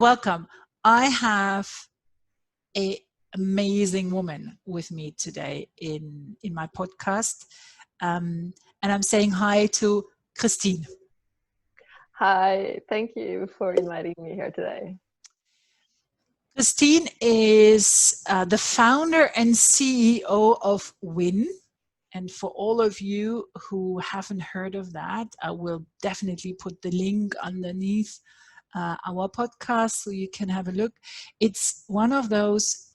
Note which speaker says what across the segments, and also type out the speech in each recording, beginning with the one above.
Speaker 1: Welcome. I have an amazing woman with me today in my podcast. And I'm saying hi to Kristin.
Speaker 2: Hi, thank you for inviting me here today.
Speaker 1: Kristin is the founder and CEO of WIN. And for all of you who haven't heard of that, I will definitely put the link underneath our podcast so you can have a look. It's one of those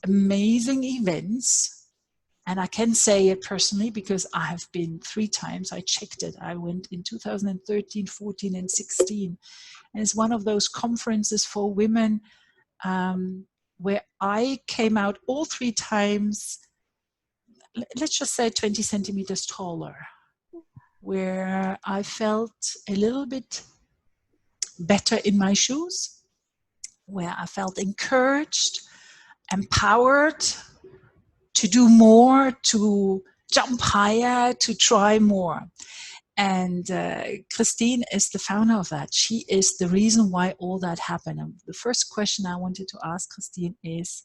Speaker 1: amazing events, and I can say it personally because I have been 3 times. I checked it. I went in 2013, 14, and 16. And it's one of those conferences for women where I came out all 3 times, let's just say 20 centimeters taller, where I felt a little bit better in my shoes, where I felt encouraged, empowered to do more, to jump higher, to try more. And Kristin is the founder of that. She is the reason why all that happened. And the first question I wanted to ask Kristin is,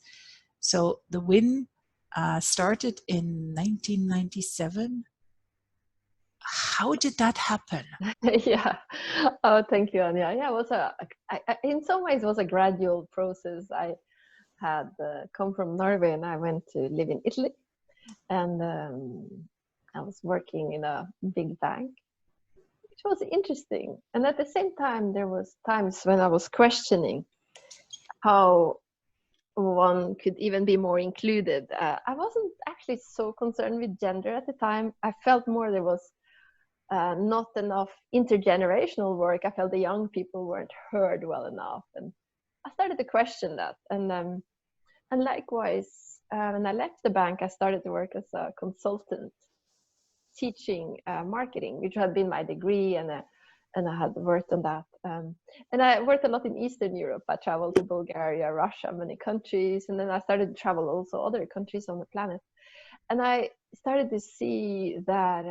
Speaker 1: so the WIN started in 1997. How did that happen?
Speaker 2: Yeah. Oh, thank you, Anja. Yeah, it was in some ways, it was a gradual process. I had come from Norway and I went to live in Italy. And I was working in a big bank, which was interesting. And at the same time, there was times when I was questioning how one could even be more included. I wasn't actually so concerned with gender at the time. I felt more there was not enough intergenerational work. I felt the young people weren't heard well enough, and I started to question that. And likewise, when I left the bank, I started to work as a consultant, teaching marketing, which had been my degree, and I had worked on that. And I worked a lot in Eastern Europe. I traveled to Bulgaria, Russia, many countries, and then I started to travel also other countries on the planet. And I started to see that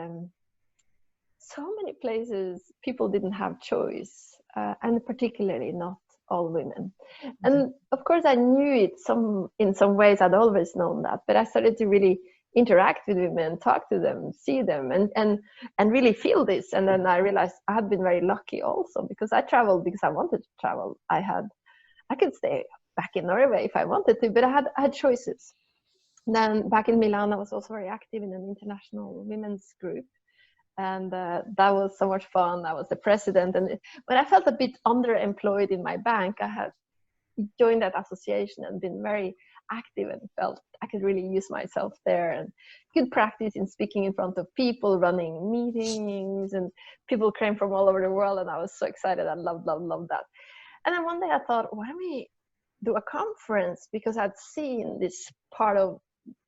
Speaker 2: so many places people didn't have choice, and particularly not all women. And of course I knew it in some ways. I'd always known that, but I started to really interact with women, talk to them, see them, and really feel this. And then I realized I had been very lucky also, because I traveled because I wanted to travel. I could stay back in Norway if I wanted to, but I had choices. Then back in Milan, I was also very active in an international women's group. And that was so much fun. I was the president. And when I felt a bit underemployed in my bank, I had joined that association and been very active and felt I could really use myself there and could practice in speaking in front of people, running meetings, and people came from all over the world. And I was so excited. I loved that. And then one day I thought, why don't we do a conference? Because I'd seen this part of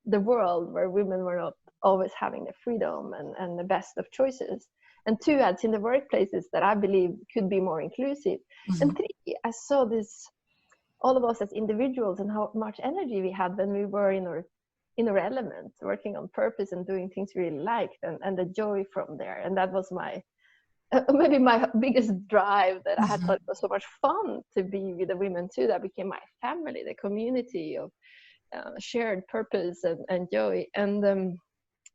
Speaker 2: the world where women were not always having the freedom and the best of choices. And 2, I'd seen the workplaces that I believe could be more inclusive. And 3, I saw this, all of us as individuals, and how much energy we had when we were in our element, working on purpose and doing things we really liked, and the joy from there. And that was maybe my biggest drive, that I had thought it was so much fun to be with the women too. That became my family, the community of shared purpose and joy. And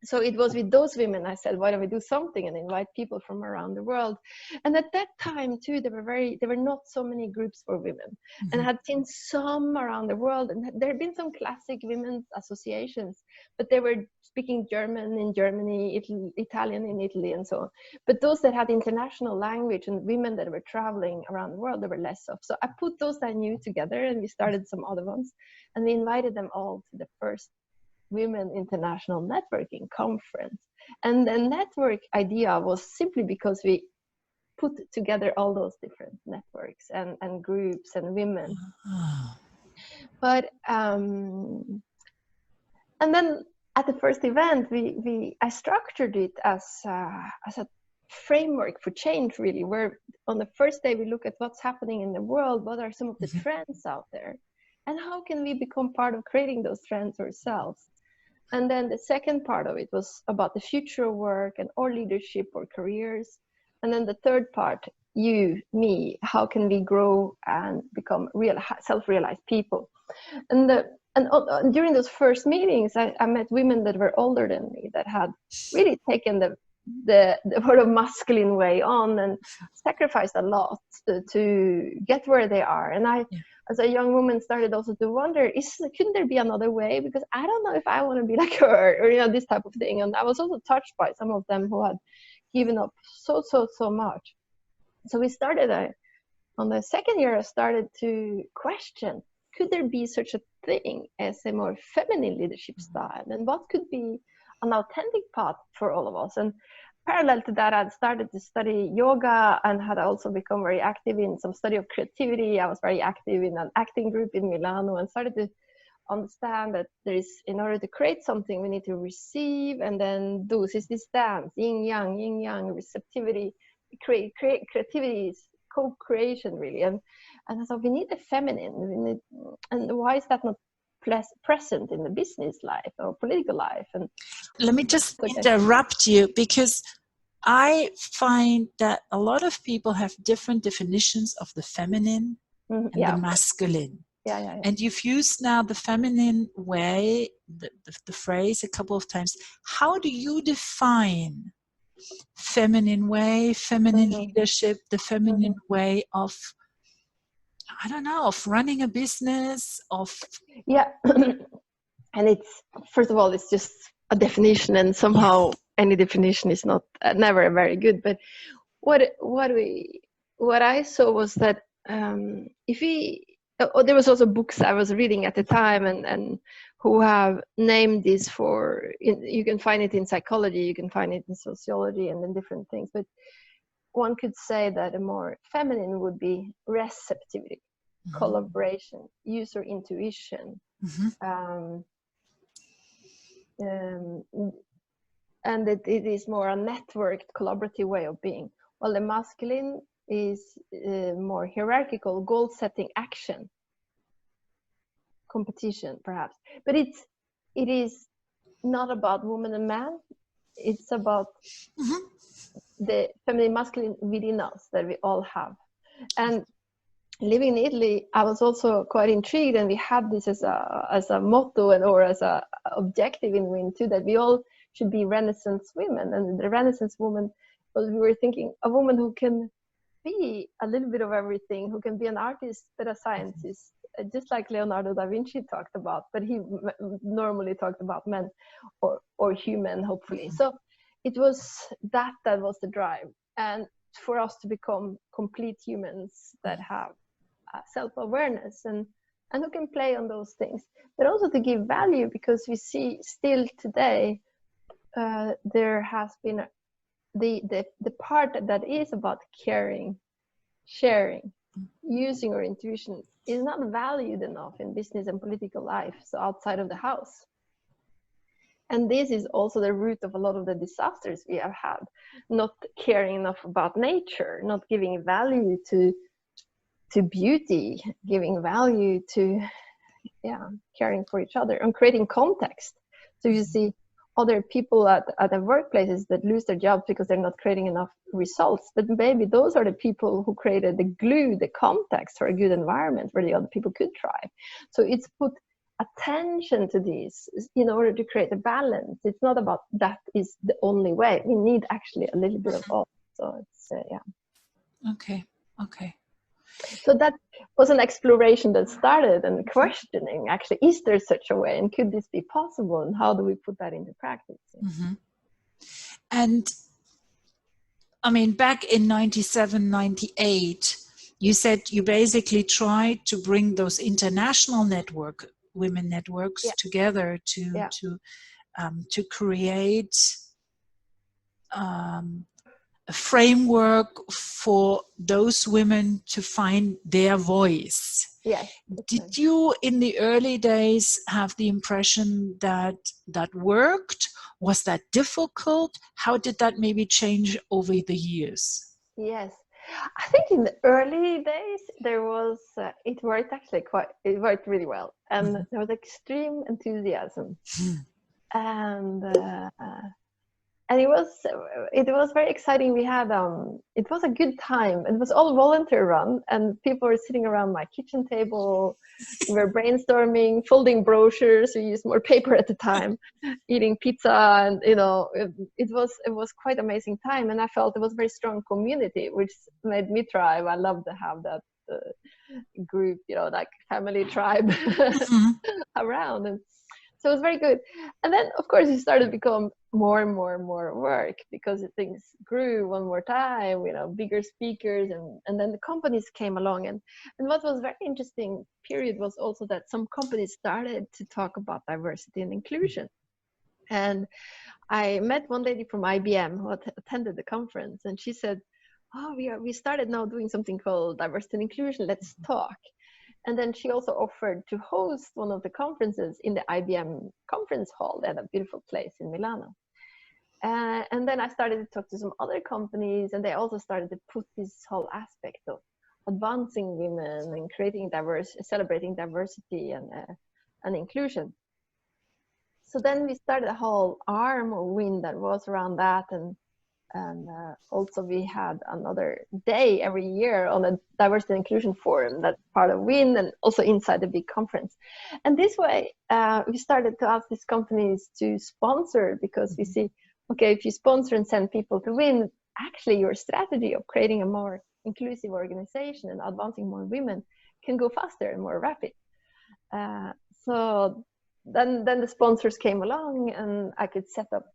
Speaker 2: so it was with those women I said, why don't we do something and invite people from around the world? And at that time too, there were not so many groups for women. And I had seen some around the world, and there had been some classic women's associations, but they were speaking German in Germany, Italian in Italy, and so on. But those that had international language and women that were traveling around the world, there were less of. So I put those I knew together, and we started some other ones, and we invited them all to the first Women International Networking Conference. And the network idea was simply because we put together all those different networks and groups and women. But and then at the first event, I structured it as a framework for change, really, where on the first day we look at what's happening in the world, what are some of the trends out there, and how can we become part of creating those trends ourselves. And then the second part of it was about the future of work and or leadership or careers. And then the third part you, me, how can we grow and become real self-realized people? And during those first meetings, I met women that were older than me, that had really taken the sort of masculine way on and sacrificed a lot to get where they are. And I, as a young woman, started also to wonder, couldn't there be another way? Because I don't know if I want to be like her, or, you know, this type of thing. And I was also touched by some of them who had given up so much. So we started on the second year, I started to question, could there be such a thing as a more feminine leadership style? And what could be an authentic path for all of us? And parallel to that, I'd started to study yoga and had also become very active in some study of creativity. I was very active in an acting group in Milan, and started to understand that there is, in order to create something, we need to receive and then do. So it's this dance, yin yang, receptivity. Creativity is co-creation, really. And so we need the feminine. And why is that not present in the business life or political life? And
Speaker 1: let me just interrupt you, because I find that a lot of people have different definitions of the feminine and the masculine.
Speaker 2: Yeah.
Speaker 1: And you've used now the feminine way, the phrase a couple of times. How do you define feminine way, feminine leadership, the feminine way of, I don't know, of running a business, of...
Speaker 2: Yeah. And it's, first of all, it's just a definition, and somehow any definition is not never very good. But what I saw was that there was also books I was reading at the time, and who have named this you can find it in psychology, you can find it in sociology, and in different things. But one could say that a more feminine would be receptivity, collaboration, user intuition, and that it is more a networked, collaborative way of being. While the masculine is more hierarchical, goal-setting, action, competition, perhaps. But it is not about woman and man. It's about the feminine, masculine within us that we all have. And living in Italy, I was also quite intrigued, and we had this as a motto or as a objective in WIN too, that we all should be Renaissance women. And the Renaissance woman, well, we were thinking a woman who can be a little bit of everything, who can be an artist but a scientist, just like Leonardo da Vinci talked about, but he normally talked about men or human, hopefully. So it was that was the drive, and for us to become complete humans that have self-awareness and who can play on those things, but also to give value, because we see still today there has been the part that is about caring, sharing, using our intuition is not valued enough in business and political life, so outside of the house. And this is also the root of a lot of the disasters we have had, not caring enough about nature, not giving value to beauty, giving value to caring for each other and creating context. So you see other people at the workplaces that lose their jobs because they're not creating enough results, but maybe those are the people who created the glue, the context for a good environment where the other people could thrive. So it's put attention to this in order to create a balance. It's not about that is the only way. We need actually a little bit of all. So it's
Speaker 1: Okay.
Speaker 2: So that was an exploration that started, and questioning, actually, is there such a way, and could this be possible, and how do we put that into practice?
Speaker 1: And I mean, back in 97, 98, you said you basically tried to bring those international women networks together to create a framework for those women to find their voice.
Speaker 2: Yes.
Speaker 1: Did you, in the early days, have the impression that that worked? Was that difficult? How did that maybe change over the years?
Speaker 2: Yes, I think in the early days there was it worked really well, and there was extreme enthusiasm, and and it was very exciting. We had it was a good time. It was all volunteer run, and people were sitting around my kitchen table. We were brainstorming, folding brochures. We used more paper at the time, eating pizza, and it was quite amazing time. And I felt it was a very strong community, which made me thrive. I love to have that group, like family tribe around, and so it was very good. And then of course it started to become more and more and more work, because things grew one more time, bigger speakers, and then the companies came along, and what was very interesting period was also that some companies started to talk about diversity and inclusion. And I met one lady from IBM who attended the conference, and she said, oh, we started now doing something called diversity and inclusion, let's talk. And then she also offered to host one of the conferences in the IBM conference hall. They had a beautiful place in Milan. And then I started to talk to some other companies, and they also started to put this whole aspect of advancing women and celebrating diversity and inclusion. So then we started a whole arm of WIN that was around that, and also we had another day every year on a diversity and inclusion forum that's part of WIN, and also inside the big conference. And this way we started to ask these companies to sponsor, because we see, okay, if you sponsor and send people to WIN, actually your strategy of creating a more inclusive organization and advancing more women can go faster and more rapid. So then the sponsors came along, and I could set up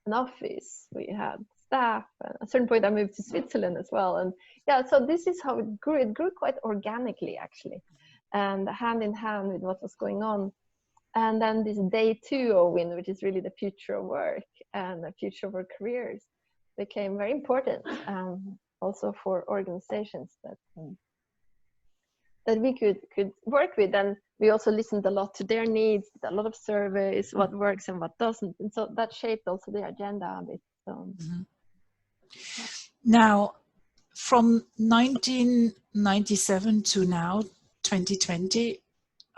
Speaker 2: an office. We had staff. At a certain point I moved to Switzerland as well, and so this is how it grew quite organically, actually, and hand in hand with what was going on. And then this day 2 of WIN, which is really the future of work and the future of our careers, became very important, also for organizations that we could work with. And we also listened a lot to their needs, a lot of surveys, what works and what doesn't, and so that shaped also the agenda a bit.
Speaker 1: Now, from 1997 to now, 2020,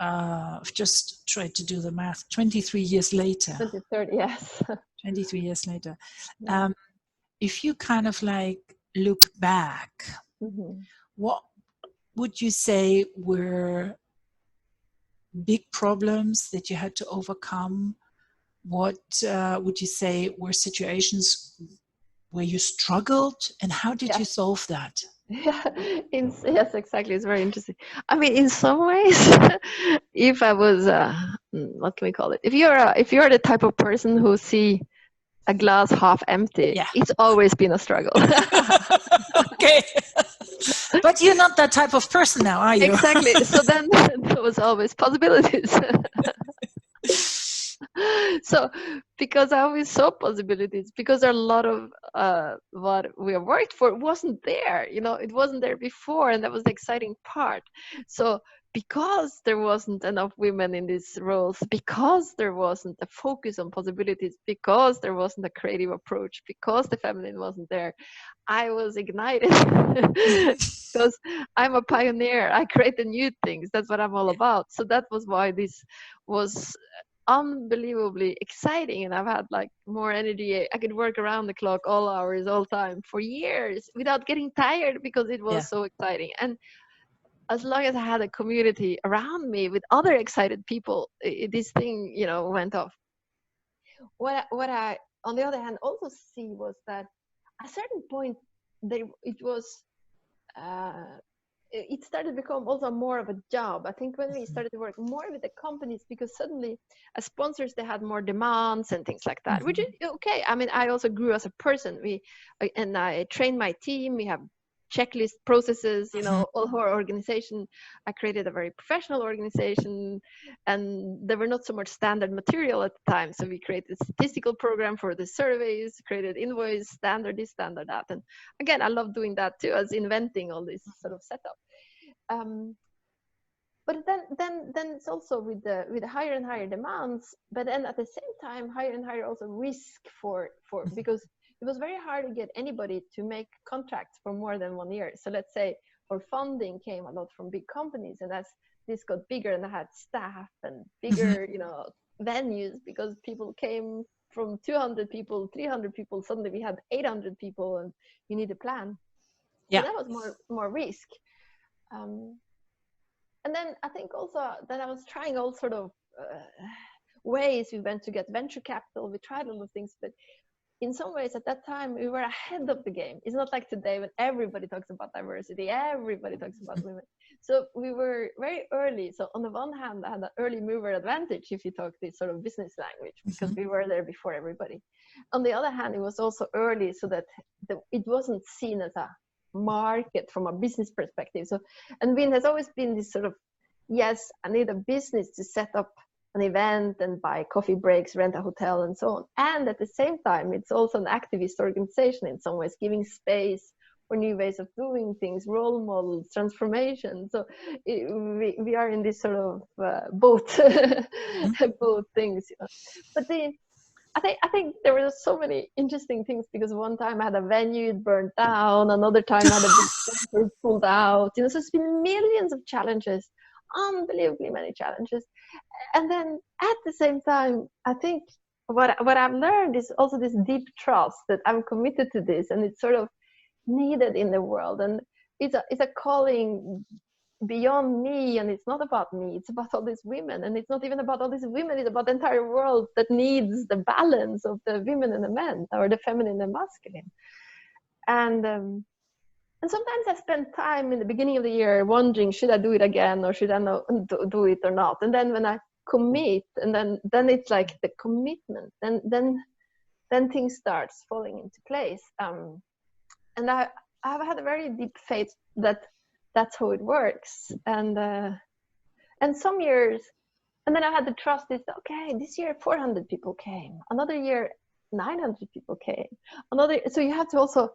Speaker 1: I've just tried to do the math, 23 years later.
Speaker 2: 2030, yes.
Speaker 1: 23 years later. If you kind of like look back, what would you say were big problems that you had to overcome? What would you say were situations where you struggled, and how did you solve that?
Speaker 2: Yes, exactly. It's very interesting. I mean, in some ways, if I was, what can we call it? If you're the type of person who see a glass half empty, it's always been a struggle.
Speaker 1: Okay. But you're not that type of person now, are you?
Speaker 2: Exactly. So then there was always possibilities. So because I always saw possibilities, because a lot of what we have worked for wasn't there, it wasn't there before, and that was the exciting part. So because there wasn't enough women in these roles, because there wasn't a focus on possibilities, because there wasn't a creative approach, because the feminine wasn't there, I was ignited. Because I'm a pioneer. I create the new things. That's what I'm all about. So that was why this was unbelievably exciting, and I've had like more energy. I could work around the clock, all hours, all time, for years without getting tired, because it was so exciting. And as long as I had a community around me with other excited people, this thing went off. What I on the other hand also see was that at a certain point it started to become also more of a job. I think when we started to work more with the companies, because suddenly as sponsors, they had more demands and things like that, which is okay. I mean, I also grew as a person. I trained my team. We have checklist processes, all our organization. I created a very professional organization, and there were not so much standard material at the time. So we created a statistical program for the surveys, created invoice, standard this, standard that. And again, I love doing that too, as inventing all this sort of setup. But then it's also with the higher and higher demands, but then at the same time, higher and higher also risk for because it was very hard to get anybody to make contracts for more than 1 year. So let's say our funding came a lot from big companies, and as this got bigger and I had staff and bigger, venues because people came from 200 people, 300 people. Suddenly we had 800 people, and you need a plan. So
Speaker 1: Yeah.
Speaker 2: that was more risk. And then I think also that I was trying all sort of ways. We went to get venture capital. We tried a lot of things, but in some ways at that time we were ahead of the game. It's not like today when everybody talks about diversity, everybody talks about women. So we were very early. So on the one hand, I had an early mover advantage if you talk this sort of business language, because we were there before everybody. On the other hand, it was also early so that it wasn't seen as a market from a business perspective. So, and Win has always been this sort of, yes, I need a business to set up an event and buy coffee breaks, rent a hotel, and so on. And at the same time, it's also an activist organization in some ways, giving space for new ways of doing things, role models, transformation. So we are in this sort of both both things. But I think there were so many interesting things, because one time I had a venue, it burned down. Another time I had a big sponsor pulled out. So it's been millions of challenges, unbelievably many challenges. And then at the same time, I think what I've learned is also this deep trust that I'm committed to this, and it's sort of needed in the world. And it's a calling beyond me, and it's not about me, it's about all these women. And it's not even about all these women, it's about the entire world that needs the balance of the women and the men, or the feminine and masculine. And sometimes I spend time in the beginning of the year wondering, should I do it again, or should I not do it or not? And then when I commit, and then it's like the commitment, then things starts falling into place. And I've had a very deep faith that that's how it works. And some years, and then I had the trust is, okay, this year 400 people came, another year 900 people came, so you have to also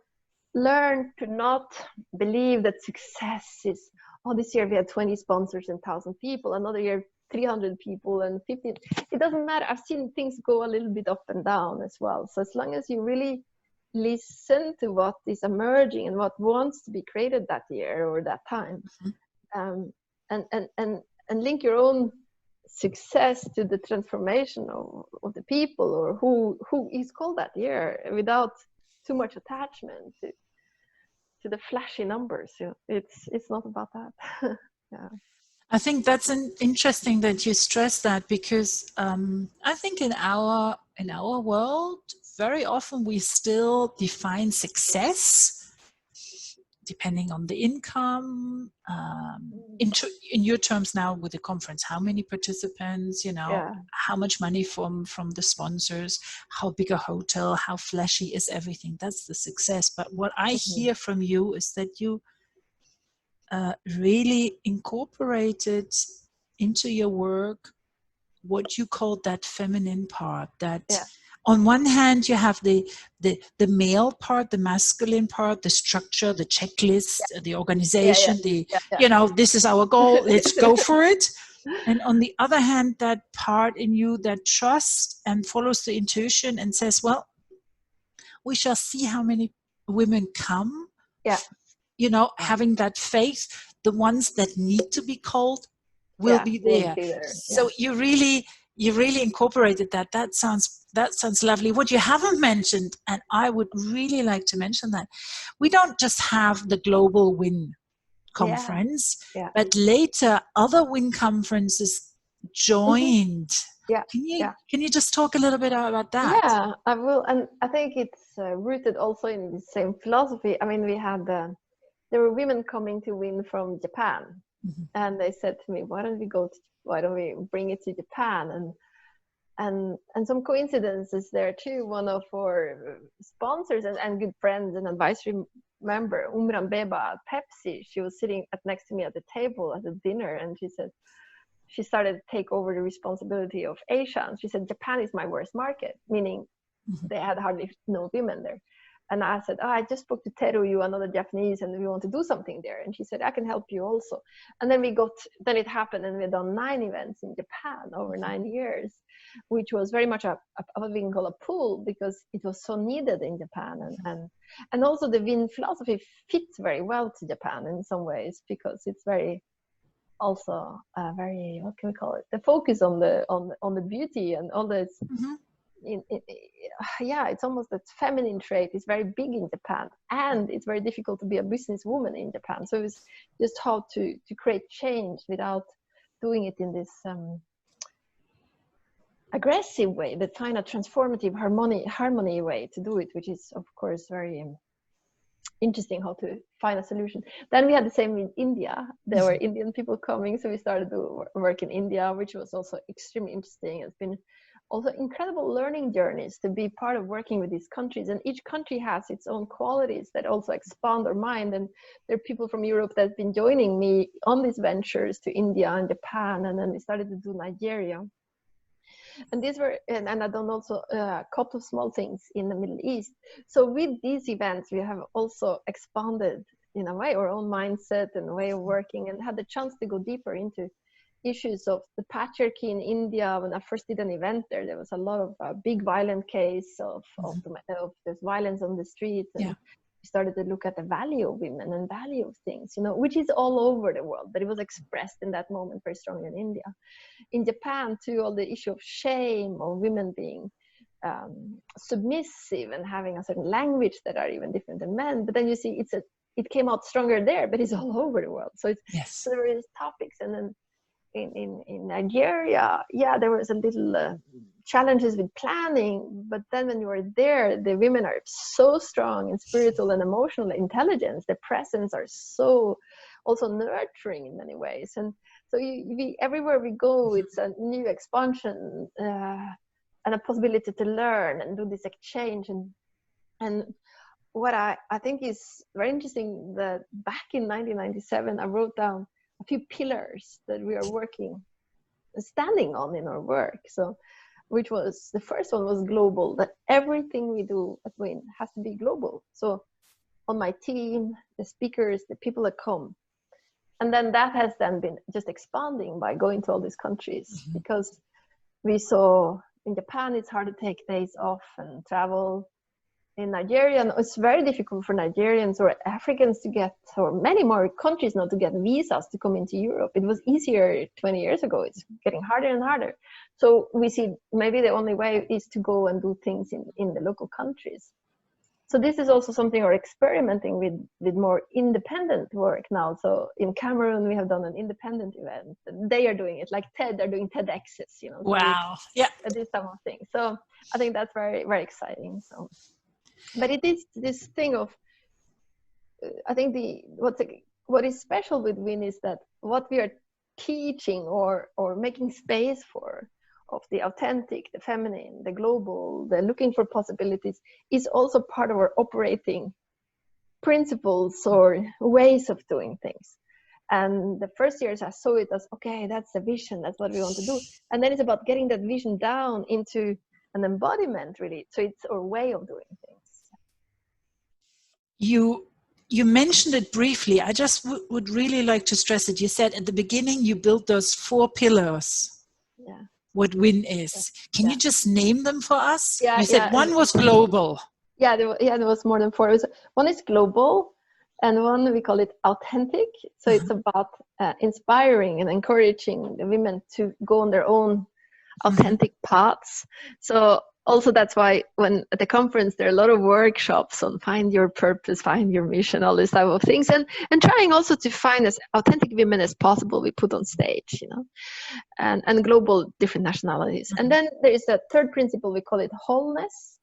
Speaker 2: learn to not believe that success is, oh, this year we had 20 sponsors and 1,000 people, another year 300 people and 15. It doesn't matter. I've seen things go a little bit up and down as well. So as long as you really listen to what is emerging and what wants to be created that year or that time, and link your own success to the transformation of the people, or who is called that year, without too much attachment to the flashy numbers. It's not about that. Yeah.
Speaker 1: I think that's interesting that you stress that, because I think in our world, very often we still define success depending on the income. In your terms now with the conference, how many participants, how much money from the sponsors, how big a hotel, how flashy is everything. That's the success. But what I hear from you is that you really incorporated into your work what you call that feminine part, that on one hand you have the male part, the masculine part, the structure, the checklist, the organization, this is our goal, let's go for it. And on the other hand, that part in you that trusts and follows the intuition and says, well, we shall see how many women come. Having that faith, the ones that need to be called will be there. So you really incorporated that. That sounds lovely. What you haven't mentioned, and I would really like to mention that, we don't just have the Global WIN conference, but later other WIN conferences joined. Can you just talk a little bit about that?
Speaker 2: Yeah, I will. And I think it's rooted also in the same philosophy. I mean, we had there were women coming to WIN from Japan, and they said to me, why don't we bring it to Japan? And some coincidences there too. One of our sponsors and good friends and advisory member, Umran Beba at Pepsi, she was sitting next to me at the table at the dinner, and she said, she started to take over the responsibility of Asia. And she said, Japan is my worst market, meaning they had hardly no women there. And I said, I just spoke to Teru, another Japanese, and we want to do something there. And she said, I can help you also. And then it happened, and we've done 9 events in Japan over 9 years, which was very much what we can call a pull, because it was so needed in Japan. And also the WIN philosophy fits very well to Japan in some ways, because it's very also very, what can we call it? The focus on the beauty and all this.
Speaker 1: Mm-hmm.
Speaker 2: Yeah, it's almost that feminine trait is very big in Japan, and it's very difficult to be a businesswoman in Japan. So it's just how to create change without doing it in this aggressive way, but find a transformative harmony way to do it, which is of course very interesting how to find a solution. Then we had the same in India. There were Indian people coming, so we started to work in India, which was also extremely interesting. It's been also incredible learning journeys to be part of working with these countries, and each country has its own qualities that also expand our mind. And there are people from Europe that have been joining me on these ventures to India and Japan, and then we started to do Nigeria. And these were, and I've done also a couple of small things in the Middle East. So with these events, we have also expanded in a way our own mindset and way of working, and had the chance to go deeper into issues of the patriarchy in India. When I first did an event there was a lot of big violent case of this violence on the streets. And we started to look at the value of women and value of things, you know, which is all over the world, but it was expressed in that moment very strongly in India. In Japan too, all the issue of shame, or women being submissive and having a certain language that are even different than men. But then you see it came out stronger there, but it's all over the world. So it's so there is topics. And then in Nigeria, there was a little challenges with planning, but then when you are there, the women are so strong in spiritual and emotional intelligence. Their presence are so also nurturing in many ways. And so everywhere we go, it's a new expansion and a possibility to learn and do this exchange. And what I think is very interesting, that back in 1997, I wrote down a few pillars that we are standing on in our work. So, which was, the first one was global, that everything we do at WIN has to be global. So on my team, the speakers, the people that come. And then that has then been just expanding by going to all these countries, because we saw in Japan, it's hard to take days off and travel. In Nigeria, and it's very difficult for Nigerians or Africans to get, or many more countries now, to get visas to come into Europe. It was easier 20 years ago. It's getting harder and harder. So we see maybe the only way is to go and do things in the local countries. So this is also something we're experimenting with more independent work now. So in Cameroon, we have done an independent event. They are doing it, like TED, they're doing TEDx's, you know.
Speaker 1: Wow.
Speaker 2: So this type of thing. So I think that's very, very exciting. So. But it is this thing of, I think what is special with WIN is that what we are teaching or making space for, of the authentic, the feminine, the global, the looking for possibilities, is also part of our operating principles or ways of doing things. And the first years I saw it as, okay, that's the vision, that's what we want to do. And then it's about getting that vision down into an embodiment, really. So it's our way of doing things.
Speaker 1: You mentioned it briefly. I just would really like to stress it. You said at the beginning you built those 4 pillars.
Speaker 2: Yeah.
Speaker 1: What WIN is. Can you just name them for us?
Speaker 2: Yeah,
Speaker 1: you said one was global.
Speaker 2: Yeah, there was more than 4. One is global, and one we call it authentic. So it's about inspiring and encouraging the women to go on their own authentic paths. So also that's why when at the conference there are a lot of workshops on find your purpose, find your mission, all this type of things, and trying also to find as authentic women as possible we put on stage, you know, and global different nationalities. And then there is a third principle, we call it wholeness,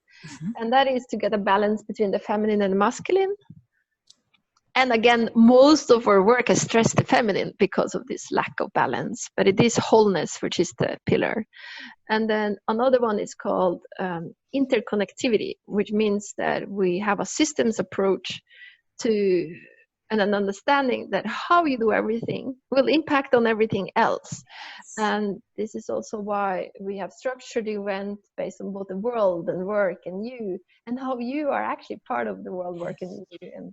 Speaker 2: and that is to get a balance between the feminine and the masculine. And again, most of our work has stressed the feminine because of this lack of balance, but it is wholeness, which is the pillar. And then another one is called interconnectivity, which means that we have a systems approach to, and an understanding that how you do everything will impact on everything else. And this is also why we have structured the event based on both the world and work and you, and how you are actually part of the world, work and you,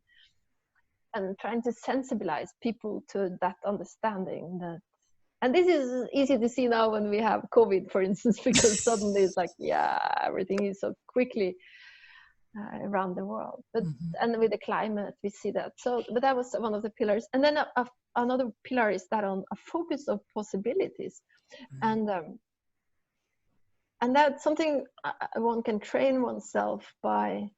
Speaker 2: and trying to sensibilize people to that understanding. That, and this is easy to see now when we have COVID, for instance, because suddenly it's like, yeah, everything is so quickly around the world. But
Speaker 1: Mm-hmm.
Speaker 2: and with the climate, we see that. So, but that was one of the pillars. And then another pillar is that on a focus of possibilities,
Speaker 1: Mm-hmm.
Speaker 2: and that's something one can train oneself by.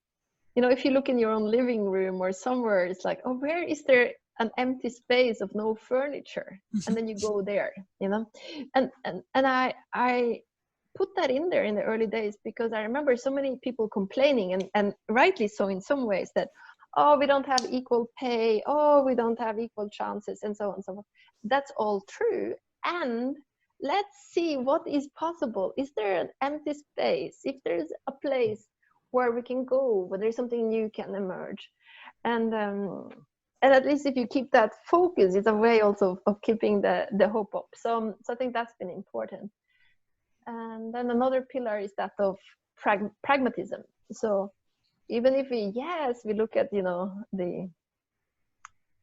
Speaker 2: You know, if you look in your own living room or somewhere, it's like, oh, where is there an empty space of no furniture? And then you go there, you know. And I put that in there in the early days because I remember so many people complaining, and rightly so in some ways, that, oh, we don't have equal pay, oh, we don't have equal chances, and so on and so forth. That's all true. And let's see what is possible. Is there an empty space? If there's a place where we can go, where there's something new can emerge, and at least if you keep that focus, it's a way also of keeping the hope up. So I think that's been important. And then another pillar is that of pragmatism. So even if we look at, you know,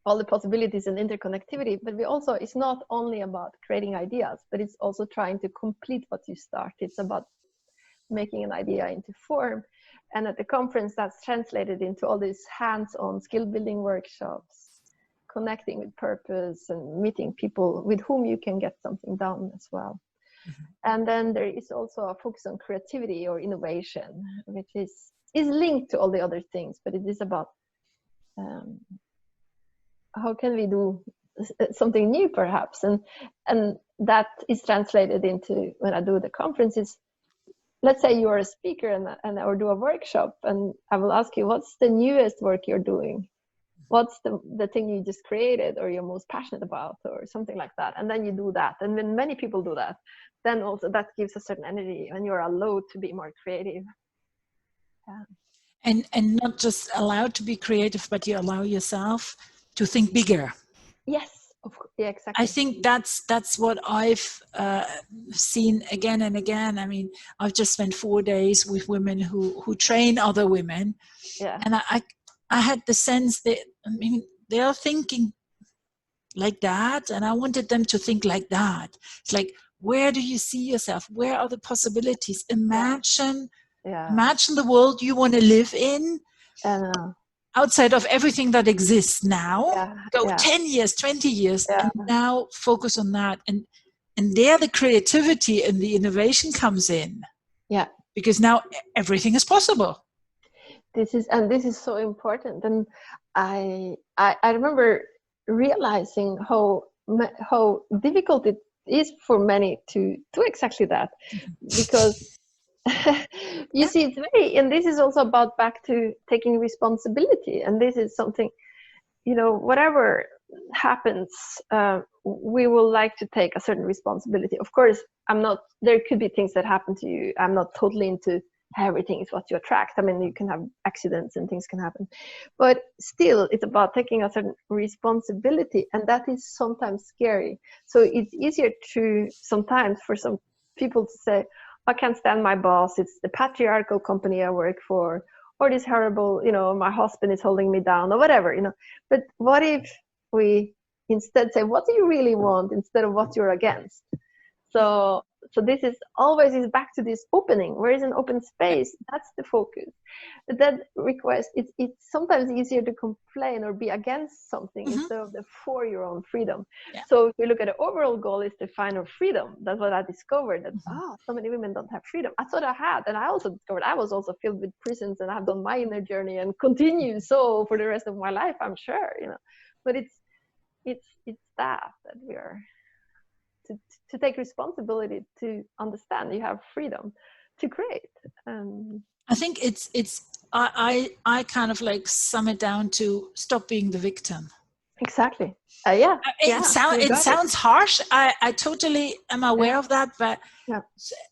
Speaker 2: all the possibilities and interconnectivity, but we also, it's not only about creating ideas, but it's also trying to complete what you start. It's about making an idea into form. And at the conference, that's translated into all these hands-on skill building workshops, connecting with purpose and meeting people with whom you can get something done as well. Mm-hmm. And then there is also a focus on creativity or innovation, which is linked to all the other things, but it is about how can we do something new perhaps, and that is translated into, when I do the conferences, let's say you are a speaker and or do a workshop, and I will ask you, what's the newest work you're doing? What's the thing you just created or you're most passionate about, or something like that? And then you do that. And when many people do that, then also that gives a certain energy and you're allowed to be more creative. Yeah.
Speaker 1: And not just allowed to be creative, but you allow yourself to think bigger.
Speaker 2: Yes. Yeah, exactly.
Speaker 1: I think that's what I've seen again and again. I mean, I've just spent 4 days with women who train other women,
Speaker 2: yeah.
Speaker 1: And I had the sense that, I mean, they are thinking like that, and I wanted them to think like that. It's like, where do you see yourself? Where are the possibilities? Imagine the world you want to live in. Outside of everything that exists now, go 10 years, 20 years, and now focus on that. And there the creativity and the innovation comes in.
Speaker 2: Yeah.
Speaker 1: Because now everything is possible.
Speaker 2: This is so important. And I remember realizing how difficult it is for many to do exactly that. Because you see, it's very, and this is also about back to taking responsibility. And this is something, you know, whatever happens, we will like to take a certain responsibility. Of course, there could be things that happen to you. I'm not totally into everything is what you attract. I mean, you can have accidents and things can happen, but still it's about taking a certain responsibility, and that is sometimes scary. So it's easier to sometimes for some people to say, I can't stand my boss, it's the patriarchal company I work for, or this horrible, you know, my husband is holding me down, or whatever, you know. But what if we instead say, what do you really want, instead of what you're against? So this is always back to this opening. Where is an open space? That's the focus. But that requires, it's sometimes easier to complain or be against something instead of for your own freedom. Yeah. So if we look at the overall goal is to find our freedom. That's what I discovered, that so many women don't have freedom. I thought I had, and I also discovered I was also filled with prisons, and I've done my inner journey and continue so for the rest of my life, I'm sure, you know. But it's that we are to take responsibility, to understand you have freedom to create.
Speaker 1: I think I kind of like sum it down to stop being the victim.
Speaker 2: Exactly.
Speaker 1: It sounds harsh. I totally am aware of that, but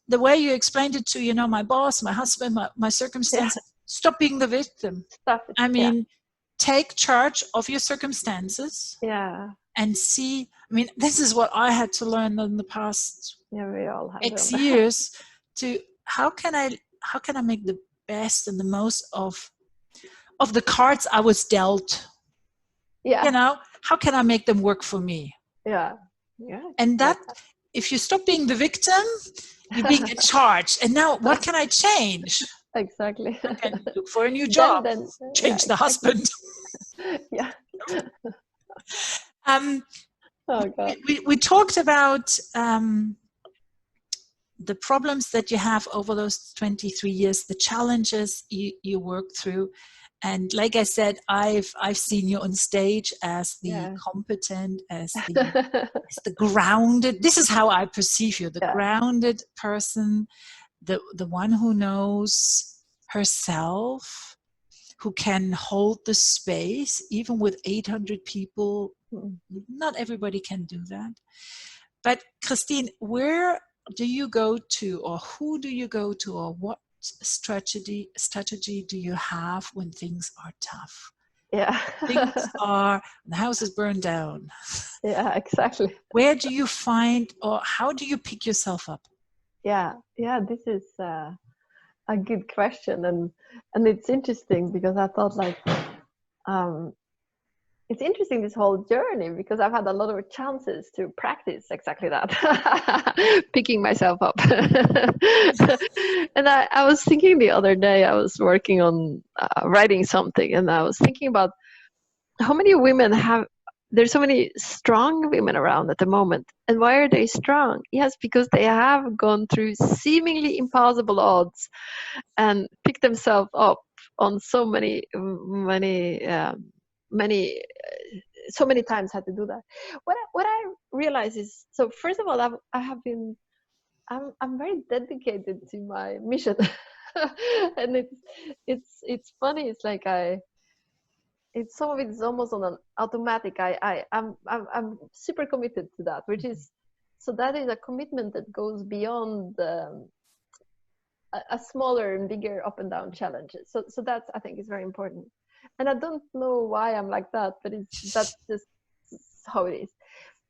Speaker 1: the way you explained it to, you know, my boss, my husband, my circumstances, stop being the victim.
Speaker 2: Stop it.
Speaker 1: I mean, take charge of your circumstances.
Speaker 2: Yeah.
Speaker 1: And see, I mean, this is what I had to learn in the past
Speaker 2: we all have
Speaker 1: X years, to how can I make the best and the most of the cards I was dealt.
Speaker 2: Yeah.
Speaker 1: You know, how can I make them work for me?
Speaker 2: Yeah. Yeah.
Speaker 1: And that, if you stop being the victim, you're being in charge. And now what can I change?
Speaker 2: Exactly.
Speaker 1: I can look for a new job,
Speaker 2: then yeah,
Speaker 1: change the
Speaker 2: exactly.
Speaker 1: husband.
Speaker 2: Yeah.
Speaker 1: um,
Speaker 2: Oh God.
Speaker 1: we talked about the problems that you have over those 23 years, the challenges you worked through. And like I said, I've seen you on stage as the
Speaker 2: Yeah.
Speaker 1: competent, as the grounded. This is how I perceive you: the
Speaker 2: Yeah.
Speaker 1: grounded person, the one who knows herself, who can hold the space, even with 800 people.
Speaker 2: Mm.
Speaker 1: Not everybody can do that. But Kristin, where do you go to, or who do you go to, or what strategy do you have when things are tough?
Speaker 2: Yeah.
Speaker 1: The house is burned down.
Speaker 2: Yeah, exactly.
Speaker 1: Where do you find, or how do you pick yourself up?
Speaker 2: Yeah. Yeah, this is a good question, and it's interesting because I thought like it's interesting, this whole journey, because I've had a lot of chances to practice exactly that, picking myself up. And I was thinking the other day, I was working on writing something, and I was thinking about how many women have, there's so many strong women around at the moment. And why are they strong? Yes, because they have gone through seemingly impossible odds and picked themselves up on so many so many times had to do that. What I realize is, so first of all, I'm very dedicated to my mission. And it's funny, it's like it's some of it is almost on an automatic. I'm super committed to that, which is, so that is a commitment that goes beyond a smaller and bigger up and down challenges. So that's, I think, is very important. And I don't know why I'm like that, but that's just how it is.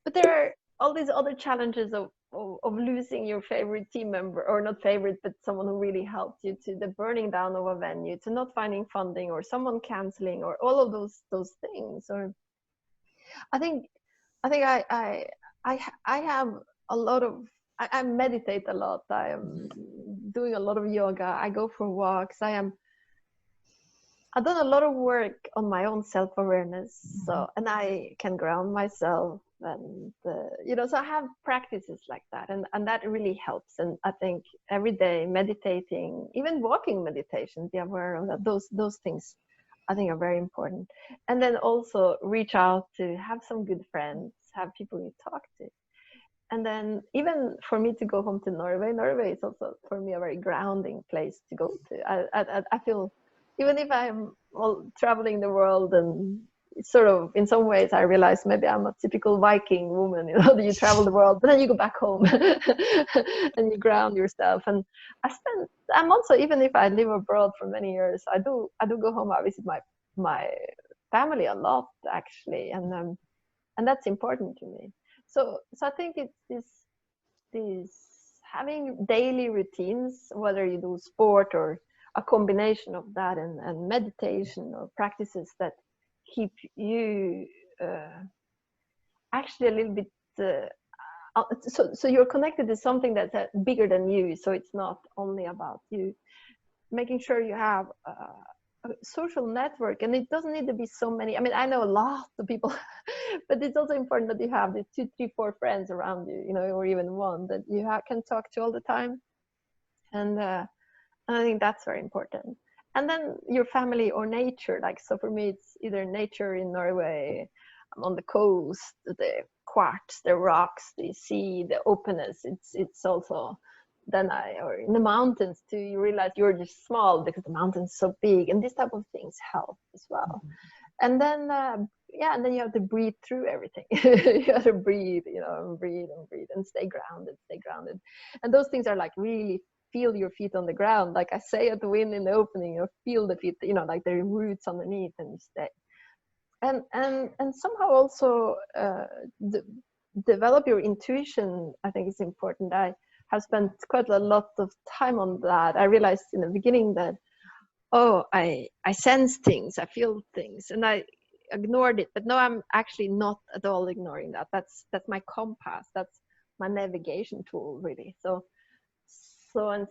Speaker 2: But there are all these other challenges of losing your favorite team member, or not favorite, but someone who really helped you, to the burning down of a venue, to not finding funding, or someone canceling, or all of those things. Or I think I have a lot of, I meditate a lot. I am doing a lot of yoga. I go for walks. I've done a lot of work on my own self-awareness. So, and I can ground myself, and so I have practices like that, and that really helps. And I think every day meditating, even walking meditation, be aware of that. Those things I think are very important. And then also reach out to have some good friends, have people you talk to. And then even for me to go home to Norway is also for me a very grounding place to go to. I feel, even if I'm traveling the world, and it's sort of, in some ways I realize maybe I'm a typical Viking woman, you travel the world, but then you go back home and you ground yourself. And I'm also, even if I live abroad for many years, I do go home. I visit my family a lot, actually, and that's important to me. So I think it's this having daily routines, whether you do sport or a combination of that, and meditation or practices that keep you actually a little bit so you're connected to something that's bigger than you. So it's not only about you, making sure you have a social network. And it doesn't need to be so many. I mean, I know a lot of people, but it's also important that you have the 2, 3, 4 friends around you, or even one that you can talk to all the time. And I think that's very important. And then your family or nature. Like, so for me, it's either nature in Norway, I'm on the coast, the quartz, the rocks, the sea, the openness. It's also, then or in the mountains too, you realize you're just small because the mountain's so big, and this type of things help as well. And then and then you have to breathe through everything. You have to breathe, and breathe and stay grounded. And those things are like, really feel your feet on the ground, like I say at the wind in the opening, feel the feet, like the roots underneath, and you stay. And somehow also develop your intuition. I think it's important. I have spent quite a lot of time on that. I realized in the beginning that, I sense things, I feel things, and I ignored it. But no, I'm actually not at all ignoring that. That's my compass. That's my navigation tool, really. So so, and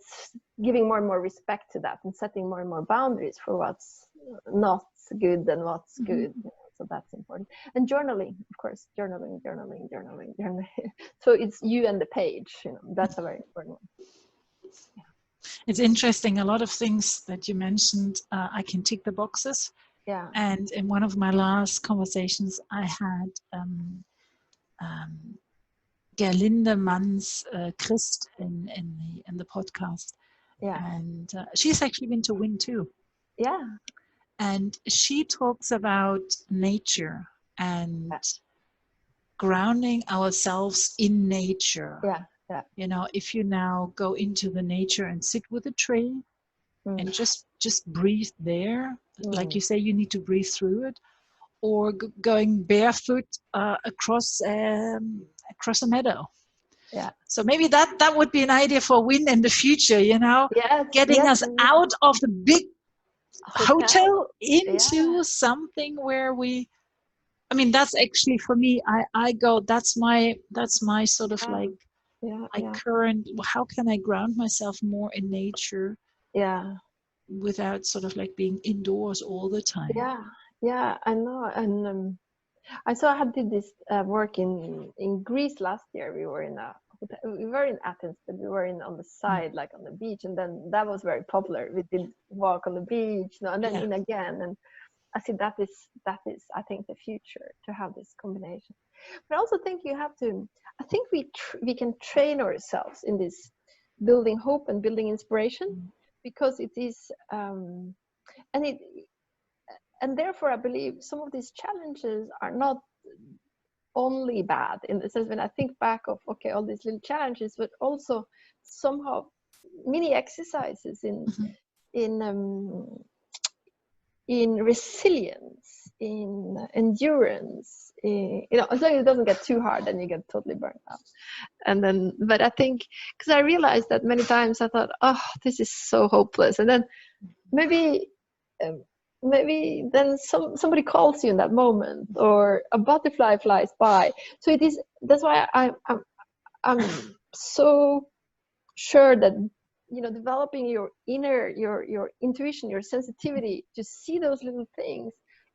Speaker 2: giving more and more respect to that, and setting more and more boundaries for what's not good and what's good. So that's important. And journaling, of course, journaling. So it's you and the page, that's a very important one.
Speaker 1: It's interesting, a lot of things that you mentioned, I can tick the boxes.
Speaker 2: Yeah.
Speaker 1: And in one of my last conversations, I had Gerlinde Manns Christ in the podcast.
Speaker 2: Yeah.
Speaker 1: And she's actually been to WIN too.
Speaker 2: Yeah.
Speaker 1: And she talks about nature and grounding ourselves in nature.
Speaker 2: Yeah. Yeah.
Speaker 1: You know, if you now go into the nature and sit with a tree and just breathe there, like you say, you need to breathe through it, or going barefoot across a meadow.
Speaker 2: Yeah.
Speaker 1: So maybe that would be an idea for WIN in the future, you know,
Speaker 2: yes,
Speaker 1: getting us out of the big hotel into something where we, I mean, that's actually for me, I go, that's my sort of like current, how can I ground myself more in nature?
Speaker 2: Yeah.
Speaker 1: Without sort of like being indoors all the time.
Speaker 2: Yeah, I know. And I saw I did this work in Greece last year. We were in Athens, but we were on the side, like on the beach, and then that was very popular. We did walk on the beach, and then in again. And I see that is I think the future, to have this combination. But I also think you have to. I think we can train ourselves in this building hope and building inspiration, because it is and therefore I believe some of these challenges are not only bad, in the sense when I think back of all these little challenges, but also somehow mini exercises in resilience, in endurance, as long as it doesn't get too hard, then you get totally burnt out. And then, but I think, because I realized that many times I thought, oh, this is so hopeless, and then maybe then somebody calls you in that moment, or a butterfly flies by. So that's why I'm so sure that developing your inner your intuition, your sensitivity to see those little things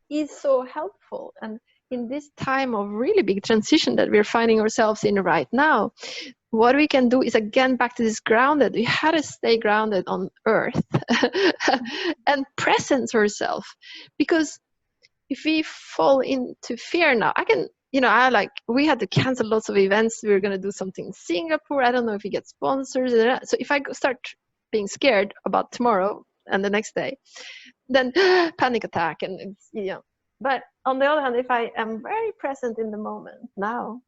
Speaker 2: is so helpful. And in this time of really big transition that we're finding ourselves in right now, what we can do is, again, back to this grounded. We had to stay grounded on earth and presence ourselves, because if we fall into fear now, we had to cancel lots of events. We were going to do something in Singapore. I don't know if we get sponsors. So if I start being scared about tomorrow and the next day, then panic attack. And but on the other hand, if I am very present in the moment now,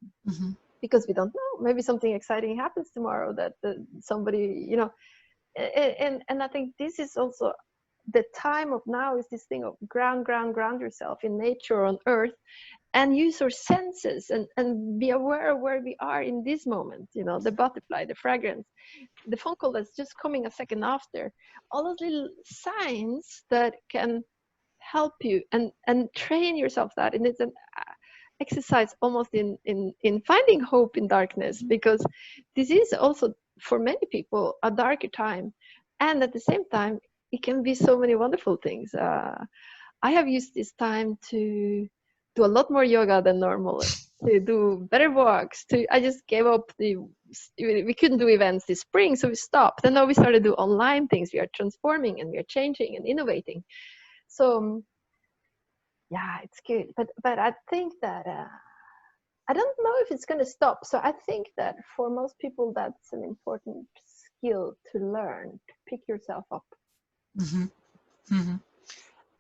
Speaker 2: because we don't know, maybe something exciting happens tomorrow, that somebody, and I think this is also the time of now, is this thing of ground yourself in nature, on earth, and use your senses, and be aware of where we are in this moment. The butterfly, the fragrance, the phone call that's just coming a second after, all those little signs that can help you and train yourself that. And it's an exercise almost in finding hope in darkness, because this is also for many people a darker time, and at the same time it can be so many wonderful things. I have used this time to do a lot more yoga than normal, to do better walks. I just gave up we couldn't do events this spring, so we stopped, and now we started to do online things. We are transforming, and we are changing and innovating. So yeah, it's good. But I think that I don't know if it's going to stop. So I think that for most people, that's an important skill to learn, to pick yourself up.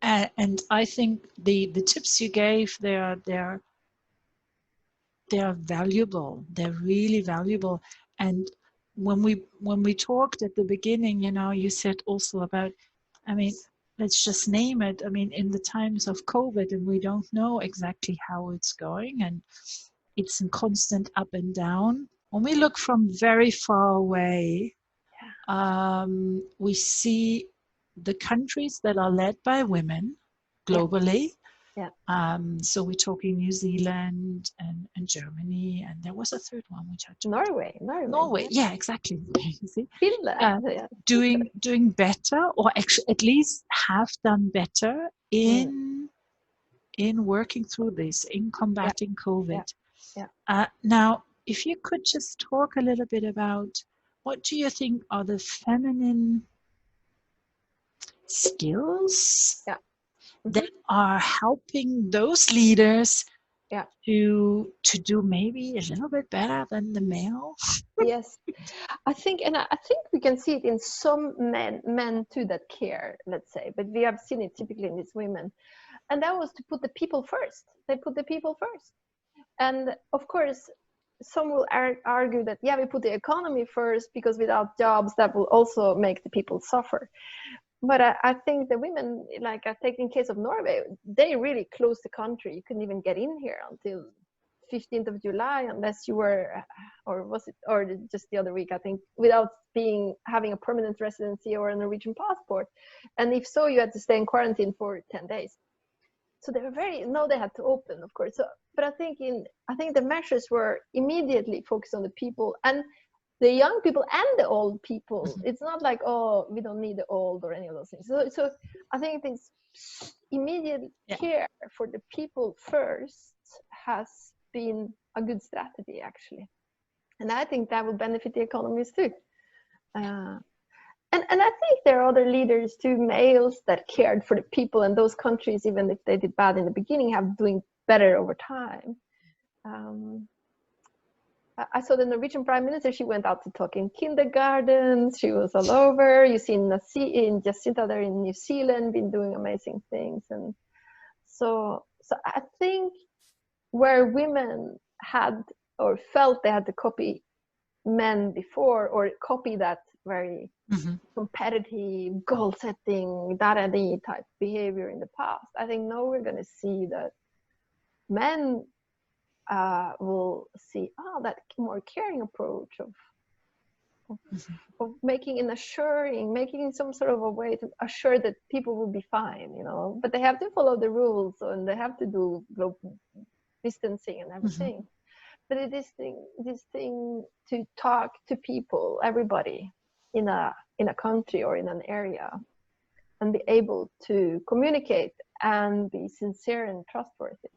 Speaker 1: And I think the tips you gave, they're valuable. They're really valuable. And when we talked at the beginning, you said also about, I mean, let's just name it. I mean, in the times of COVID, and we don't know exactly how it's going, and it's in constant up and down. When we look from very far away, we see the countries that are led by women globally
Speaker 2: Yeah.
Speaker 1: So we're talking New Zealand and Germany, and there was a third one which I don't. Norway. Yeah, exactly. You see,
Speaker 2: Finland. Yeah.
Speaker 1: doing better, or actually at least have done better in working through this, in combating COVID.
Speaker 2: Yeah.
Speaker 1: Now, if you could just talk a little bit about what do you think are the feminine skills that are helping those leaders to do maybe a little bit better than the male?
Speaker 2: Yes, I think we can see it in some men too that care, let's say, but we have seen it typically in these women, and that was to put the people first. They put the people first, and of course, some will argue that we put the economy first because without jobs that will also make the people suffer. But I think the women, like I take in case of Norway, they really closed the country. You couldn't even get in here until 15th of July unless you were, or was it, or just the other week, I think, without having a permanent residency or a Norwegian passport. And if so, you had to stay in quarantine for 10 days. So they were they had to open, of course. So, but I think the measures were immediately focused on the people, and the young people and the old people. It's not like, oh, we don't need the old or any of those things. So I think this immediate care for the people first has been a good strategy, actually. And I think that will benefit the economies too. And I think there are other leaders too, males, that cared for the people, and those countries, even if they did bad in the beginning, have doing better over time. I saw the Norwegian Prime Minister. She went out to talk in kindergartens. She was all over. You see in Jacinta there in New Zealand, been doing amazing things. And so I think where women had or felt they had to copy men before, or copy that very competitive, goal-setting, da-da-dee type behavior in the past, I think now we're going to see that men will see that more caring approach of making some sort of a way to assure that people will be fine, but they have to follow the rules and they have to do global distancing and everything. But it is this thing to talk to people, everybody in a country or in an area, and be able to communicate and be sincere and trustworthy,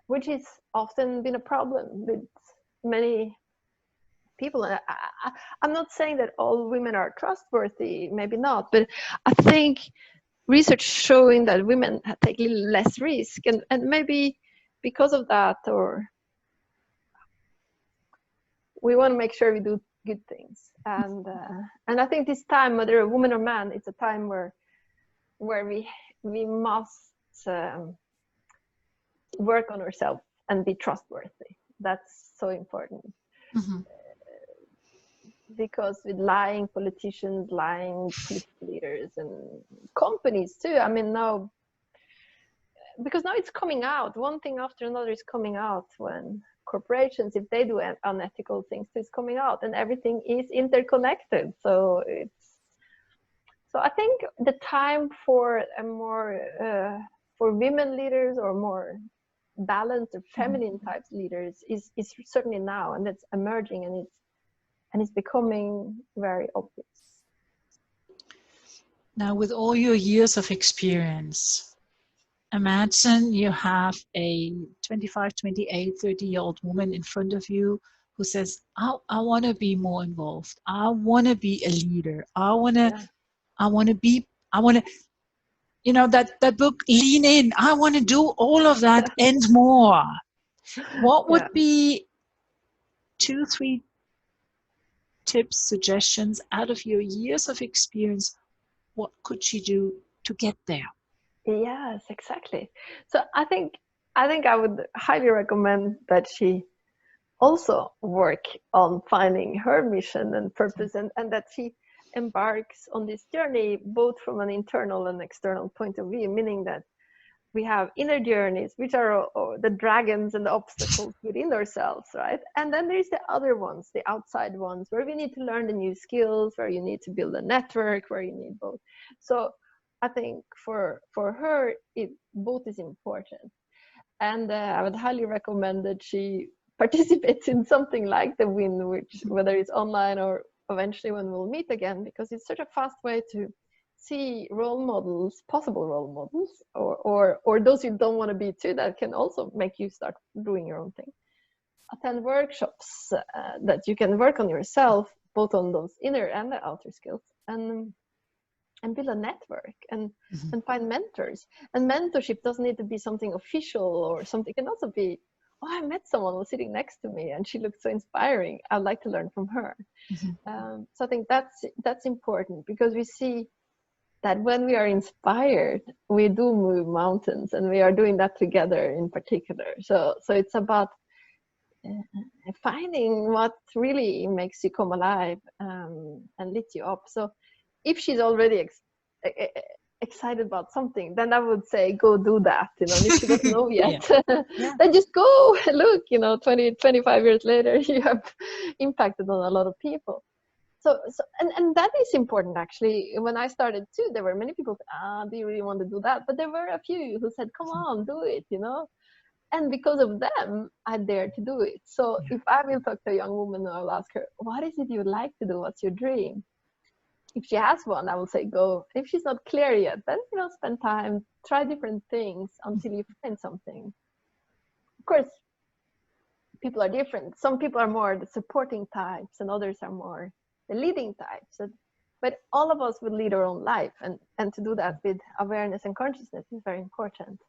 Speaker 2: which has often been a problem with many people. And I'm not saying that all women are trustworthy, maybe not, but I think research showing that women take a little less risk, and maybe because of that, or we want to make sure we do good things. And I think this time, whether a woman or man, it's a time where we must work on ourselves and be trustworthy. That's so important. Because with lying politicians, lying political leaders, and companies too. I mean, now, because now it's coming out, one thing after another is coming out. When corporations, if they do unethical things, it's coming out, and everything is interconnected. So I think the time for a more for women leaders, or more balanced or feminine types leaders, is certainly now, and it's emerging, and it's becoming very obvious.
Speaker 1: Now, with all your years of experience, imagine you have a 25, 28, 30-year-old woman in front of you who says, I want to be more involved. I want to be a leader. I want to, that book, Lean In. I want to do all of that and more. What would be 2, 3 tips, suggestions out of your years of experience? What could she do to get there?
Speaker 2: Yes, exactly. So I think I would highly recommend that she also work on finding her mission and purpose, and that she embarks on this journey both from an internal and external point of view, meaning that we have inner journeys, which are the dragons and the obstacles within ourselves, right? And then there's the other ones, the outside ones, where we need to learn the new skills, where you need to build a network, where you need both. So I think for her, it both is important. And I would highly recommend that she participates in something like the WIN, which whether it's online or eventually when we'll meet again, because it's such a fast way to see role models, possible role models, or those you don't want to be too, that can also make you start doing your own thing. Attend workshops that you can work on yourself, both on those inner and the outer skills, and build a network and find mentors. And mentorship doesn't need to be something official or something. It can also be, oh, I met someone who was sitting next to me and she looked so inspiring. I'd like to learn from her. So I think that's important, because we see that when we are inspired, we do move mountains, and we are doing that together in particular. So it's about finding what really makes you come alive and lit you up. So if she's already excited about something, then I would say go do that, and if she doesn't know yet, then just go. Look, 20-25 years later, you have impacted on a lot of people. So and that is important. Actually, when I started too, there were many people, do you really want to do that? But there were a few who said, come on, do it, and because of them, I dare to do it. So if I will talk to a young woman, I'll ask her, what is it you would like to do? What's your dream? If she has one, I will say go. If she's not clear yet, then spend time, try different things until you find something. Of course, people are different. Some people are more the supporting types, and others are more the leading types. But all of us will lead our own life, and to do that with awareness and consciousness is very important.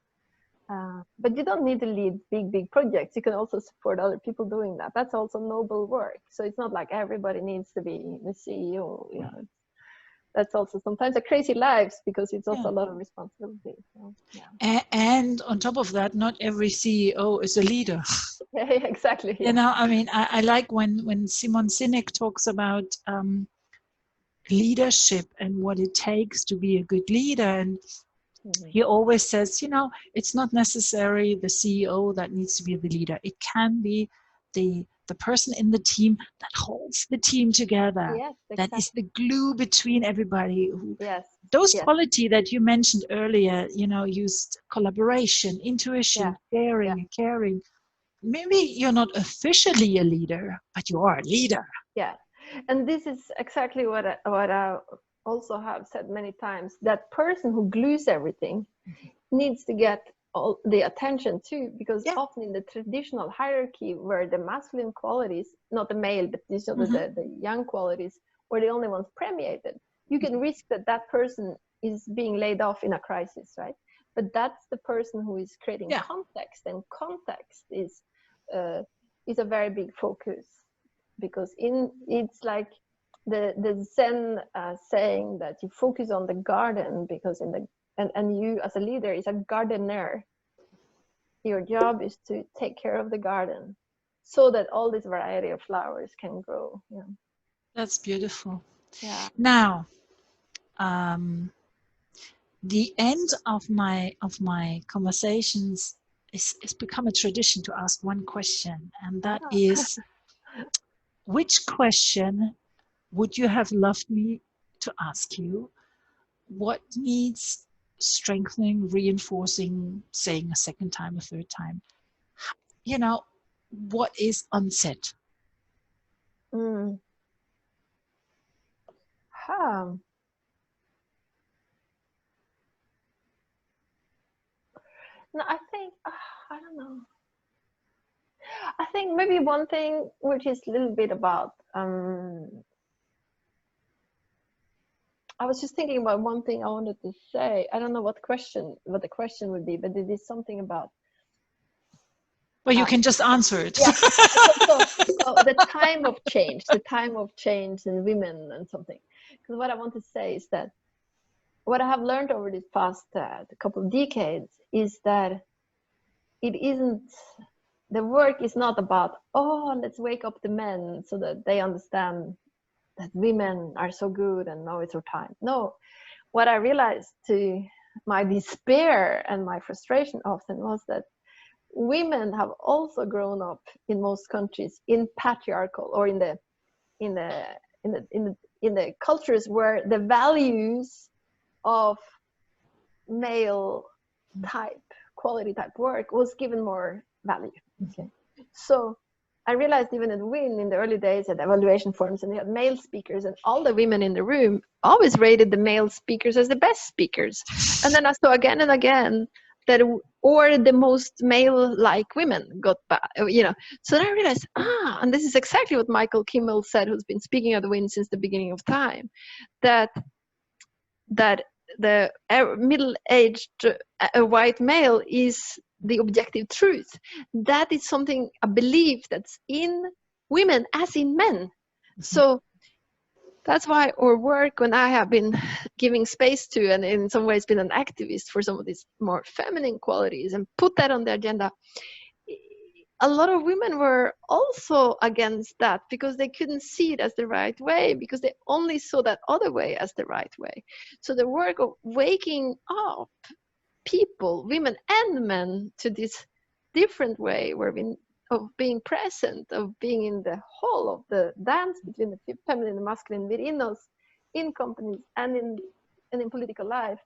Speaker 2: But you don't need to lead big projects. You can also support other people doing that. That's also noble work. So it's not like everybody needs to be the CEO. That's also sometimes a crazy life, because it's also a lot of responsibility. So,
Speaker 1: and on top of that, not every CEO is a leader.
Speaker 2: Yeah, exactly.
Speaker 1: I like when Simon Sinek talks about leadership and what it takes to be a good leader, and he always says, it's not necessarily the CEO that needs to be the leader. It can be the person in the team that holds the team together.
Speaker 2: Yes, exactly.
Speaker 1: That is the glue between everybody. Those qualities that you mentioned earlier, used collaboration, intuition, caring. Maybe you're not officially a leader, but you are a leader.
Speaker 2: Yeah, and this is exactly what I also have said many times. That person who glues everything needs to get all the attention too, because often in the traditional hierarchy, where the masculine qualities, not the male, but the young qualities, were the only ones premiated, you can risk that person is being laid off in a crisis, right? But that's the person who is creating context, and context is a very big focus, because it's like the Zen saying that you focus on the garden, because and you as a leader is a gardener. Your job is to take care of the garden so that all this variety of flowers can grow.
Speaker 1: That's beautiful.
Speaker 2: Yeah.
Speaker 1: Now, the end of my conversations is become a tradition to ask one question, and that is, which question would you have loved me to ask you? What needs strengthening, reinforcing, saying a second time, a third time? What is unsaid?
Speaker 2: No, I think, I don't know. I think maybe one thing which is a little bit about, I was just thinking about one thing I wanted to say. I don't know what the question would be, but it is something about.
Speaker 1: Well, you can just answer it.
Speaker 2: Yeah. So the time of change in women and something. Because what I want to say is that what I have learned over this past couple of decades is that the work is not about, let's wake up the men so that they understand that women are so good and now it's our time. No, what I realized, to my despair and my frustration often, was that women have also grown up in most countries in patriarchal, or in the cultures where the values of male type, quality type work was given more value. Okay, so I realized even at WIN in the early days at evaluation forums, and they had male speakers, and all the women in the room always rated the male speakers as the best speakers. And then I saw again and again that, or the most male-like women got back, you know. So then I realized, and this is exactly what Michael Kimmel said, who's been speaking at the WIN since the beginning of time, that the middle-aged white male is the objective truth. That is something, a belief that's in women as in men. So that's why our work, when I have been giving space to, and in some ways been an activist for some of these more feminine qualities and put that on the agenda, a lot of women were also against that because they couldn't see it as the right way, because they only saw that other way as the right way. So the work of waking up people, women and men, to this different way of being present, of being in the whole of the dance between the feminine and masculine within us, in companies and in political life,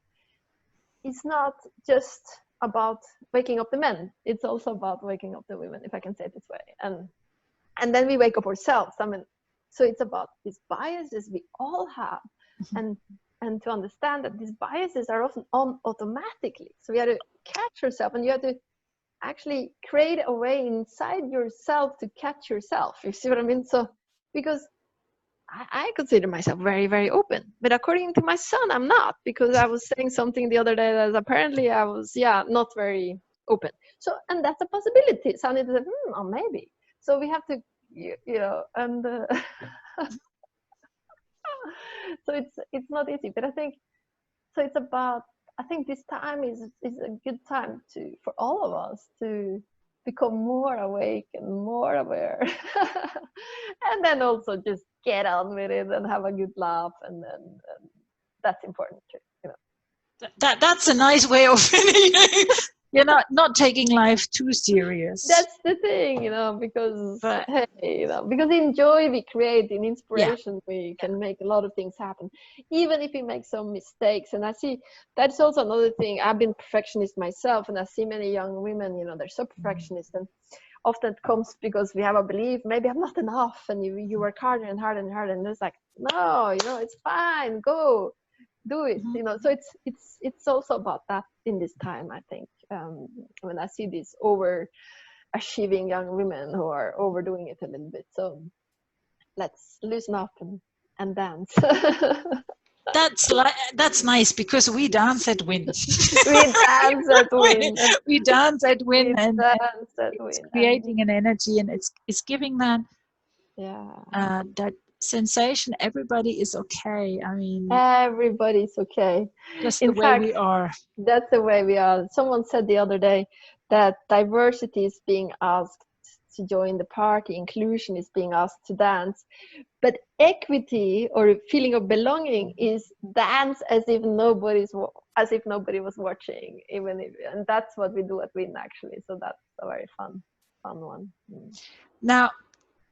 Speaker 2: is not just about waking up the men. It's also about waking up the women, if I can say it this way. And then we wake up ourselves. I mean, so it's about these biases we all have, and to understand that these biases are often on automatically. So we have to catch yourself, and you have to actually create a way inside yourself to catch yourself. You see what I mean? So, because I consider myself very, very open, but according to my son, I'm not, because I was saying something the other day that apparently I was, not very open. So, and that's a possibility. So I need to say, or maybe. So we have to, and so it's not easy, but I think, so it's about, I think this time is a good time for all of us to become more awake and more aware, and then also just get on with it and have a good laugh, and then that's important too.
Speaker 1: That's a nice way of finishing. You're not taking life too serious.
Speaker 2: That's the thing, because because in joy we create, in inspiration we can make a lot of things happen, even if we make some mistakes. And I see that's also another thing. I've been perfectionist myself, and I see many young women, they're so perfectionist, and often it comes because we have a belief, maybe I'm not enough, and you work harder and harder and harder, and it's like, no, it's fine, go do it. So it's also about that in this time, I think. When I see these overachieving young women who are overdoing it a little bit, so let's loosen up and dance.
Speaker 1: That's nice, because we dance at WIN.
Speaker 2: We dance at WIN.
Speaker 1: We dance at WIN, and it's creating an energy, and it's giving that that sensation. Everybody is okay. I mean,
Speaker 2: everybody's okay.
Speaker 1: Just the way we are.
Speaker 2: That's the way we are. Someone said the other day that diversity is being asked to join the party, inclusion is being asked to dance, but equity or feeling of belonging is dance as if nobody was watching, and that's what we do at WIN, actually. So that's a very fun one.
Speaker 1: Now,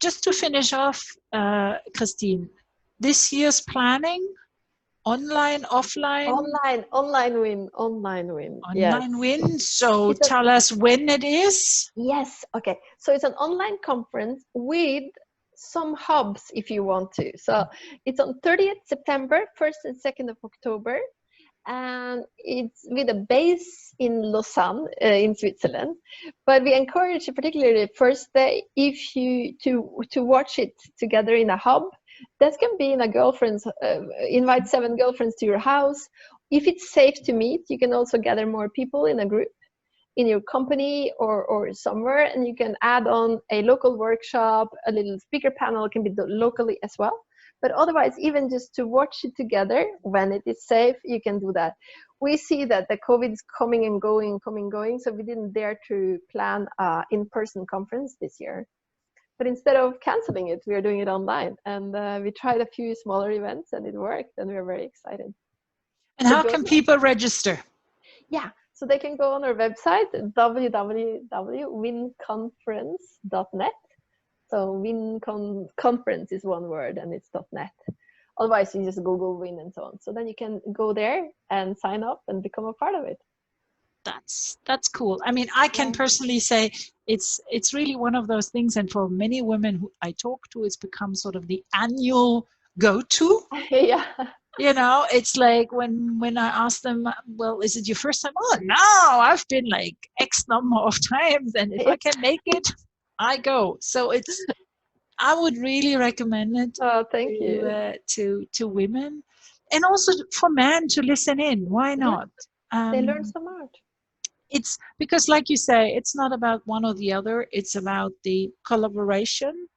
Speaker 1: just to finish off, Kristin, this year's planning, online, offline?
Speaker 2: Online WIN.
Speaker 1: Online WIN. So tell us when it is.
Speaker 2: Yes. Okay. So it's an online conference with some hubs if you want to. So it's on 30th September, 1st and 2nd of October. And it's with a base in Lausanne, in Switzerland. But we encourage you, particularly the first day, if you to watch it together in a hub. That can be in a girlfriend's, invite 7 girlfriends to your house. If it's safe to meet, you can also gather more people in a group in your company or somewhere, and you can add on a local workshop, a little speaker panel can be done locally as well. But otherwise, even just to watch it together when it is safe, you can do that. We see that the COVID is coming and going, so we didn't dare to plan an in-person conference this year. But instead of canceling it, we are doing it online. And we tried a few smaller events and it worked, and we're very excited.
Speaker 1: And how can people register?
Speaker 2: Yeah, so they can go on our website, www.winconference.net. So conference is one word, and it's .net. Otherwise, you just Google Win and so on. So then you can go there and sign up and become a part of it.
Speaker 1: That's cool. I mean, I can personally say it's really one of those things, and for many women who I talk to, it's become sort of the annual go-to.
Speaker 2: Yeah.
Speaker 1: You know, it's like when I ask them, well, is it your first time? Oh, no, I've been like X number of times, and if I can make it, I go. So I would really recommend it
Speaker 2: Thank you.
Speaker 1: to women, and also for men to listen in. Why not?
Speaker 2: They learn so much.
Speaker 1: It's because, like you say, it's not about one or the other. It's about the collaboration.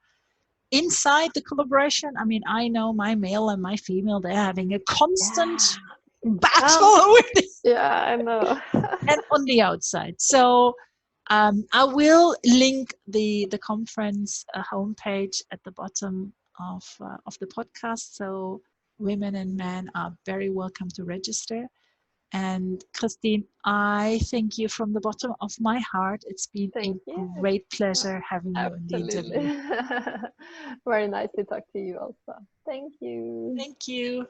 Speaker 1: Inside the collaboration, I mean, I know my male and my female, they're having a constant battle with it.
Speaker 2: Yeah, I know.
Speaker 1: And on the outside. So I will link the conference homepage at the bottom of the podcast. So women and men are very welcome to register. And Kristin, I thank you from the bottom of my heart. It's been a great pleasure having you in the interview.
Speaker 2: Very nice to talk to you also. Thank you.
Speaker 1: Thank you.